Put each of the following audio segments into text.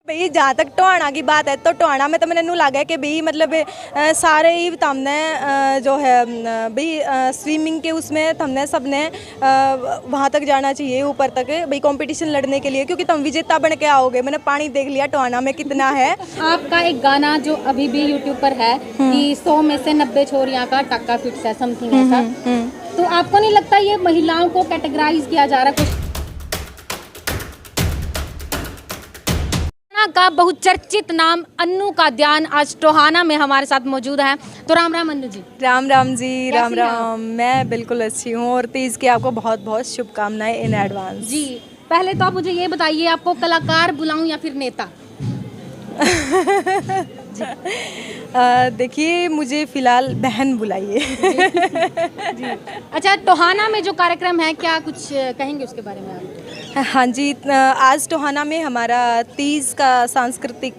बई जहाँ तक टोहाना की बात है तो टोहाना में तो मैंने लगा है कि बई मतलब सारे ही हमने जो है बई स्विमिंग के उसमें हमने सबने वहाँ तक जाना चाहिए ऊपर तक बई कंपटीशन लड़ने के लिए, क्योंकि तुम विजेता बन के आओगे। मैंने पानी देख लिया टोहाना में कितना है। आपका एक गाना जो अभी भी यूट्यूब पर है कि 100 में से 90 छोरियां का टक्का फिक्स है, समथिंग ऐसा, तो आपको नहीं लगता ये महिलाओं को कैटेगराइज किया जा रहा है? का बहुचर्चित नाम अन्नू का ध्यान आज टोहाना में हमारे साथ मौजूद है। तो राम राम अन्नू जी। राम राम जी, राम राम। मैं बिल्कुल अच्छी हूँ और तीज की आपको बहुत बहुत शुभकामनाएं इन एडवांस। जी, पहले तो आप मुझे ये बताइए, आपको कलाकार बुलाऊं या फिर नेता? देखिए, मुझे फिलहाल बहन बुलाइए। जी। अच्छा, टोहाना में जो कार्यक्रम है क्या कुछ कहेंगे उसके बारे में आप? हाँ जी, आज टोहाना में हमारा तीज का सांस्कृतिक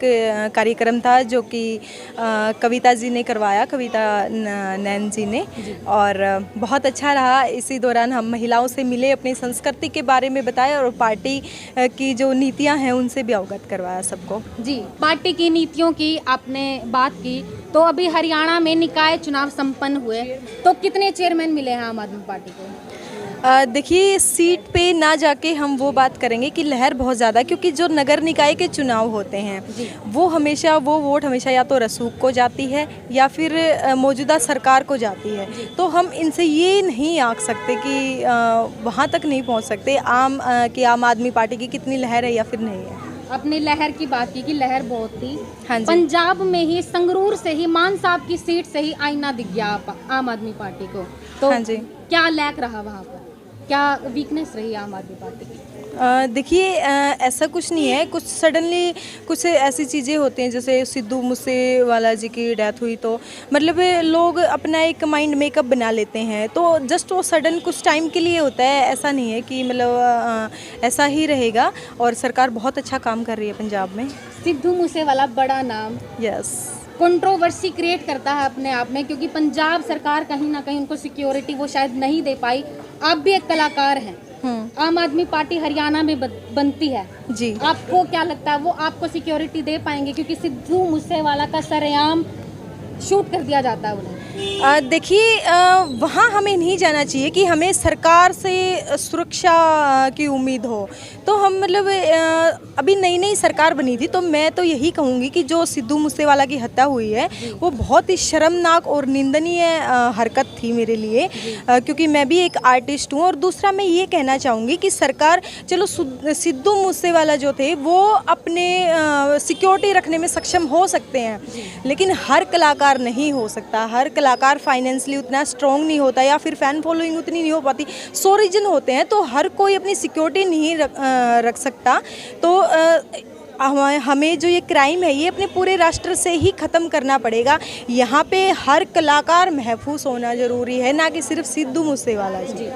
कार्यक्रम था जो कि कविता जी ने करवाया, कविता नैन जी ने, और बहुत अच्छा रहा। इसी दौरान हम महिलाओं से मिले, अपनी संस्कृति के बारे में बताया और पार्टी की जो नीतियां हैं उनसे भी अवगत करवाया सबको। जी, पार्टी की नीतियों की आपने बात की, तो अभी हरियाणा में निकाय चुनाव संपन्न हुए, तो कितने चेयरमैन मिले हैं आम आदमी पार्टी को? देखिए, सीट पे ना जाके हम वो बात करेंगे कि लहर बहुत ज़्यादा, क्योंकि जो नगर निकाय के चुनाव होते हैं वो वोट हमेशा या तो रसूख को जाती है या फिर मौजूदा सरकार को जाती है। तो हम इनसे ये नहीं आंक सकते कि वहाँ तक नहीं पहुँच सकते कि आम आदमी पार्टी की कितनी लहर है या फिर नहीं है। अपने लहर की बात की कि लहर बहुत थी। हाँ जी। पंजाब में ही संगरूर से ही मान साहब की सीट से ही आईना दिख गया आम आदमी पार्टी को, तो हाँ जी, क्या लैक रहा वहाँ पर, क्या वीकनेस रही आम आदमी पार्टी की? देखिए, ऐसा कुछ नहीं है। कुछ सडनली कुछ ऐसी चीज़ें होती हैं, जैसे सिद्धू मूसेवाला जी की डेथ हुई तो मतलब लोग अपना एक माइंड मेकअप बना लेते हैं, तो जस्ट वो सडन कुछ टाइम के लिए होता है। ऐसा नहीं है कि मतलब ऐसा ही रहेगा, और सरकार बहुत अच्छा काम कर रही है पंजाब में। सिद्धू मूसेवाला बड़ा नाम, यस, कंट्रोवर्सी क्रिएट करता है अपने आप में, क्योंकि पंजाब सरकार कहीं ना कहीं उनको सिक्योरिटी वो शायद नहीं दे पाई। आप भी एक कलाकार हैं, आम आदमी पार्टी हरियाणा में बनती है जी, आपको क्या लगता है वो आपको सिक्योरिटी दे पाएंगे? क्योंकि सिद्धू मूसेवाला का सरेआम शूट कर दिया जाता है उन्हें। देखिए, वहाँ हमें नहीं जाना चाहिए कि हमें सरकार से सुरक्षा की उम्मीद हो। तो हम मतलब अभी नई नई सरकार बनी थी, तो मैं तो यही कहूँगी कि जो सिद्धू मूसेवाला की हत्या हुई है वो बहुत ही शर्मनाक और निंदनीय हरकत थी मेरे लिए, क्योंकि मैं भी एक आर्टिस्ट हूँ। और दूसरा मैं ये कहना चाहूँगी कि सरकार, चलो सिद्धू मूसेवाला जो थे वो अपने सिक्योरिटी रखने में सक्षम हो सकते हैं, लेकिन हर कलाकार नहीं हो सकता। हर कलाकार फाइनेंशियली उतना स्ट्रॉन्ग नहीं होता, या फिर फैन फॉलोइंग उतनी नहीं हो पाती। 100 रीजन होते हैं, तो हर कोई अपनी सिक्योरिटी नहीं रख सकता। तो हमें जो ये क्राइम है ये अपने पूरे राष्ट्र से ही ख़त्म करना पड़ेगा। यहाँ पे हर कलाकार महफूज होना ज़रूरी है, ना कि सिर्फ सिद्धू मूसेवाला जी।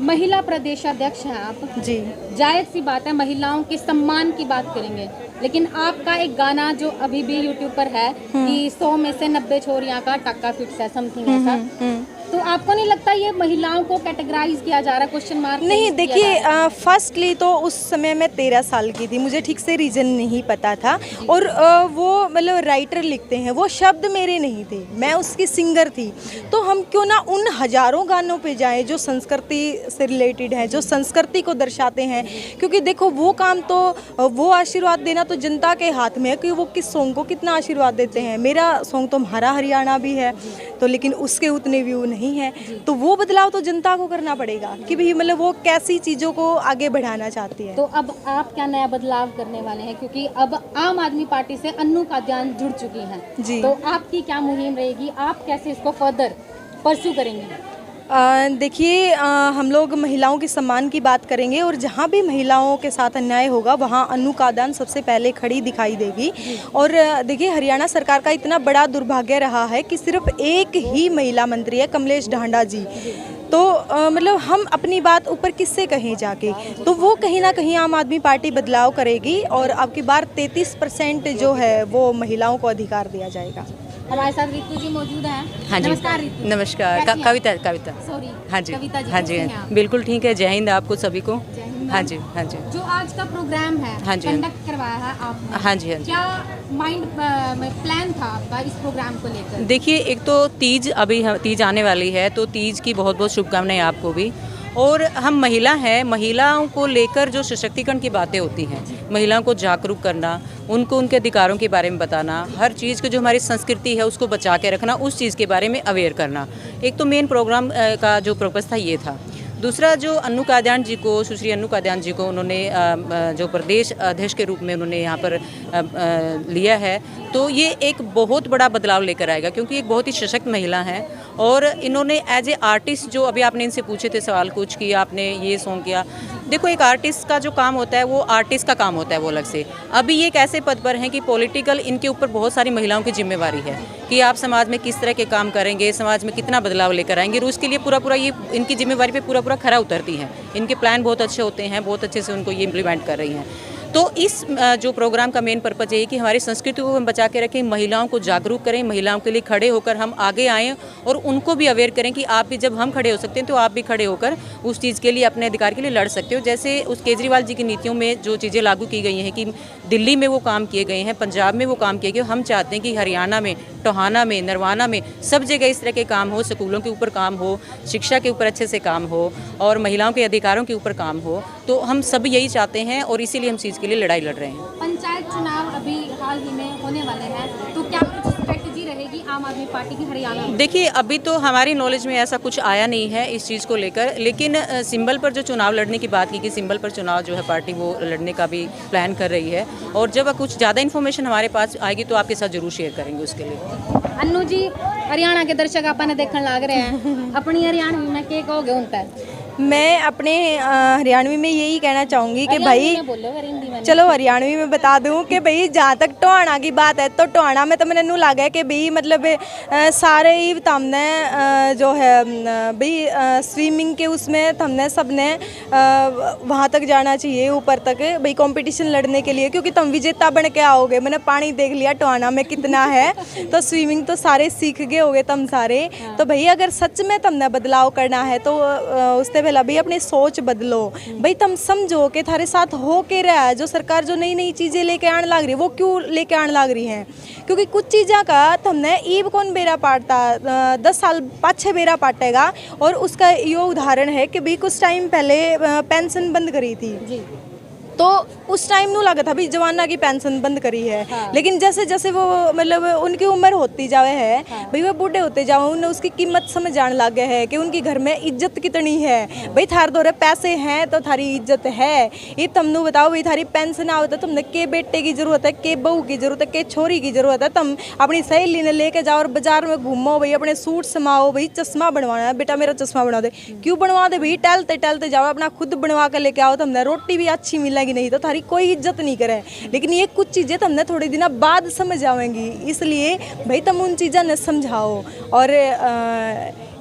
महिला प्रदेशाध्यक्ष हैं आप जी, जायज़ सी बात है, महिलाओं के सम्मान की बात करेंगे, लेकिन आपका एक गाना जो अभी भी यूट्यूब पर है कि 100 में से 90 छोरियां का टक्का फिक्स है, समथिंग ऐसा, तो आपको नहीं लगता ये महिलाओं को कैटेगराइज किया जा रहा है? क्वेश्चन मार्क नहीं। देखिए, फर्स्टली तो उस समय मैं 13 साल की थी, मुझे ठीक से रीज़न नहीं पता था, और वो मतलब राइटर लिखते हैं, वो शब्द मेरे नहीं थे, मैं उसकी सिंगर थी। तो हम क्यों ना उन हज़ारों गानों पे जाएं जो संस्कृति से रिलेटेड हैं, जो संस्कृति को दर्शाते हैं, क्योंकि देखो वो काम तो वो आशीर्वाद देना तो जनता के हाथ में है कि वो किस सॉन्ग को कितना आशीर्वाद देते हैं। मेरा सॉन्ग तो हमारा हरियाणा भी है, तो लेकिन उसके उतने व्यू नहीं है, तो वो बदलाव तो जनता को करना पड़ेगा कि भाई मतलब वो कैसी चीज़ों को आगे बढ़ाना चाहती है। तो अब आप क्या नया बदलाव करने वाले हैं, क्योंकि अब आम आदमी पार्टी से अन्नू का ध्यान जुड़ चुकी हैं जी, तो आपकी क्या मुहिम रहेगी, आप कैसे इसको फर्दर परस्यू करेंगे? देखिए, हम लोग महिलाओं के सम्मान की बात करेंगे, और जहाँ भी महिलाओं के साथ अन्याय होगा वहाँ अन्नू का दान सबसे पहले खड़ी दिखाई देगी। और देखिए, हरियाणा सरकार का इतना बड़ा दुर्भाग्य रहा है कि सिर्फ एक ही महिला मंत्री है, कमलेश ढांडा जी। तो मतलब हम अपनी बात ऊपर किससे कहें जाके, तो वो कहीं ना कहीं आम आदमी पार्टी बदलाव करेगी, और अब की बार 33% जो है वो महिलाओं को अधिकार दिया जाएगा। हमारे साथ रितु जी मौजूद हैं। हाँ जी, नमस्कार रितु। नमस्कार। कविता सॉरी, हाँ जी, कविता जी, हाँ जी, बिल्कुल ठीक है। जय हिंद आपको सभी को। जय हिंद। मैम। हाँ जी, हाँ जी, जो आज का प्रोग्राम है, हाँ जी, कंडक्ट करवाया है आपने, हाँ जी, हाँ जी। क्या माइंड प्लान था आपका इस प्रोग्राम को लेकर? देखिए, एक तो तीज, अभी तीज आने वाली है, तो तीज की बहुत बहुत शुभकामनाएं आपको भी। और हम महिला हैं, महिलाओं को लेकर जो सशक्तिकरण की बातें होती हैं, महिलाओं को जागरूक करना, उनको उनके अधिकारों के बारे में बताना, हर चीज़ की जो हमारी संस्कृति है उसको बचा के रखना, उस चीज़ के बारे में अवेयर करना। एक तो मेन प्रोग्राम का जो पर्पस था ये था। दूसरा, जो अन्नू कादियान जी को, सुश्री अन्नू कादियान जी को उन्होंने जो प्रदेश अध्यक्ष के रूप में उन्होंने यहाँ पर लिया है, तो ये एक बहुत बड़ा बदलाव लेकर आएगा, क्योंकि एक बहुत ही सशक्त महिला हैं। और इन्होंने एज ए आर्टिस्ट, जो अभी आपने इनसे पूछे थे सवाल कुछ कि आपने ये सॉन्ग किया, देखो एक आर्टिस्ट का जो काम होता है वो आर्टिस्ट का काम होता है, वो अलग से। अभी ये एक ऐसे पद पर हैं कि पॉलिटिकल इनके ऊपर बहुत सारी महिलाओं की जिम्मेवारी है कि आप समाज में किस तरह के काम करेंगे, समाज में कितना बदलाव लेकर आएंगे, और उसके लिए पूरा ये इनकी जिम्मेवारी पे पूरा खरा उतरती हैं। इनके प्लान बहुत अच्छे होते हैं, बहुत अच्छे से उनको ये इम्प्लीमेंट कर रही हैं। तो इस जो प्रोग्राम का मेन पर्पज़ ये है कि हमारी संस्कृति को हम बचा के रखें, महिलाओं को जागरूक करें, महिलाओं के लिए खड़े होकर हम आगे आएँ और उनको भी अवेयर करें कि आप भी, जब हम खड़े हो सकते हैं तो आप भी खड़े होकर उस चीज़ के लिए, अपने अधिकार के लिए लड़ सकते हो। जैसे उस केजरीवाल जी की नीतियों में जो चीज़ें लागू की गई हैं कि दिल्ली में वो काम किए गए हैं, पंजाब में वो काम किए गए, हम चाहते हैं कि हरियाणा में, टोहाना में, नरवाना में, सब जगह इस तरह के काम हो, स्कूलों के ऊपर काम हो, शिक्षा के ऊपर अच्छे से काम हो और महिलाओं के अधिकारों के ऊपर काम हो। तो हम सब यही चाहते हैं और इसीलिए हम चीज़ के लिए लड़ाई लड़ रहे हैं। पंचायत चुनाव अभी हाल ही में होने वाले हैं, तो क्या कुछ स्ट्रेटजी रहेगी आम आदमी पार्टी की हरियाणा में? देखिए, अभी तो हमारी नॉलेज में ऐसा कुछ आया नहीं है इस चीज़ को लेकर, लेकिन सिंबल पर जो चुनाव लड़ने की बात की कि सिंबल पर चुनाव जो है पार्टी वो लड़ने का भी प्लान कर रही है, और जब कुछ ज़्यादा इन्फॉर्मेशन हमारे पास आएगी तो आपके साथ जरूर शेयर करेंगे उसके लिए। अन्नू जी, हरियाणा के दर्शक अपन देखने लग रहे हैं, अपनी हरियाणवी में क्या कहोगे उन पर? मैं अपने हरियाणवी में यही कहना चाहूँगी कि भाई, बोलो हिंदी में। चलो हरियाणवी में बता दूं कि भाई जहाँ तक टोहाना की बात है, तो टोहाना में तो मैंने नू लगा है कि भाई मतलब सारे ही हमने जो है भाई स्विमिंग के उसमें हमने सबने वहाँ तक जाना चाहिए, ऊपर तक भाई कंपटीशन लड़ने के लिए, क्योंकि तुम विजेता बन के आओगे। मैंने पानी देख लिया टोहाना में कितना है, तो स्विमिंग तो सारे सीख गए होगे तुम सारे। तो भाई अगर सच में तुमने बदलाव करना है तो उससे पहले भाई अपनी सोच बदलो। भाई तुम समझो कि थारे साथ हो के रहा है, जो सरकार जो नई नई चीज़ें लेके आने लग रही है, वो क्यों लेके आने लग रही हैं? क्योंकि कुछ चीज़ों का तुमने ईब कौन बेरा पाटता, 10 साल पाछे बेरा पाटेगा। और उसका ये उदाहरण है कि भाई कुछ टाइम पहले पेंशन बंद करी थी जी। तो उस टाइम नू लगा था भाई जवाना की पेंशन बंद करी है। हाँ। लेकिन जैसे जैसे वो मतलब उनकी उम्र होती जावे है, भाई वो बूढ़े होते जाओ, उन्हें उसकी कीमत समझ आने लगे है कि उनकी घर में इज्जत कितनी है। भाई थार दौरे पैसे हैं तो थारी इज्जत है। ये तुमने बताओ भाई थारी पेंशन आओ तो तुमने के बेटे की जरूरत है, के बहू की जरूरत है, के छोरी की जरूरत है। तुम अपनी सहेली ने लेके जाओ और बाजार में घूमो, भाई अपने सूट समाओ, भाई चश्मा बनवाना है, बेटा मेरा चश्मा बना दे, क्यों बनवा दे भाई, टहलते टहलते जाओ, अपना खुद बनवा कर लेके आओ। तुमने रोटी भी अच्छी मिलेगी नहीं तो थारी कोई इज्जत नहीं करे। लेकिन ये कुछ चीज़ें तुमने थोड़े दिन बाद समझ आवेंगी, इसलिए भाई तुम उन चीज़ों ने समझाओ। और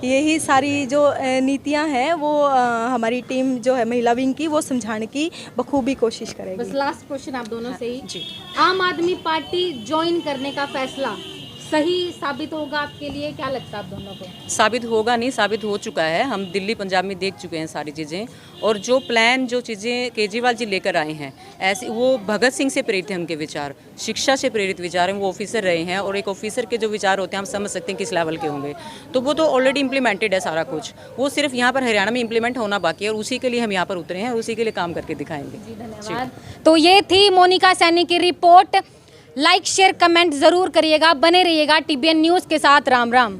यही सारी जो नीतियां हैं वो हमारी टीम जो है महिला विंग की, वो समझाने की बखूबी कोशिश करेगी। बस लास्ट क्वेश्चन आप दोनों से ही जी। आम आदमी पार्टी ज्वाइन करने का फैसला सही साबित होगा आपके लिए, क्या लगता है आप दोनों को? साबित होगा नहीं, साबित हो चुका है। हम दिल्ली पंजाब में देख चुके हैं सारी चीज़ें, और जो प्लान, जो चीज़ें केजरीवाल जी लेकर आए हैं, ऐसे वो भगत सिंह से प्रेरित हैं, उनके विचार शिक्षा से प्रेरित विचार हैं। वो ऑफिसर रहे हैं और एक ऑफिसर के जो विचार होते हैं हम समझ सकते हैं किस लेवल के होंगे। तो वो तो ऑलरेडी इम्प्लीमेंटेड है सारा कुछ, वो सिर्फ यहाँ पर हरियाणा में इम्प्लीमेंट होना बाकी है, और उसी के लिए हम यहाँ पर उतरे हैं और उसी के लिए काम करके दिखाएंगे। जी, धन्यवाद। तो ये थी मोनिका सैनी की रिपोर्ट। लाइक शेयर कमेंट जरूर करिएगा, बने रहिएगा TBN न्यूज़ के साथ। राम राम।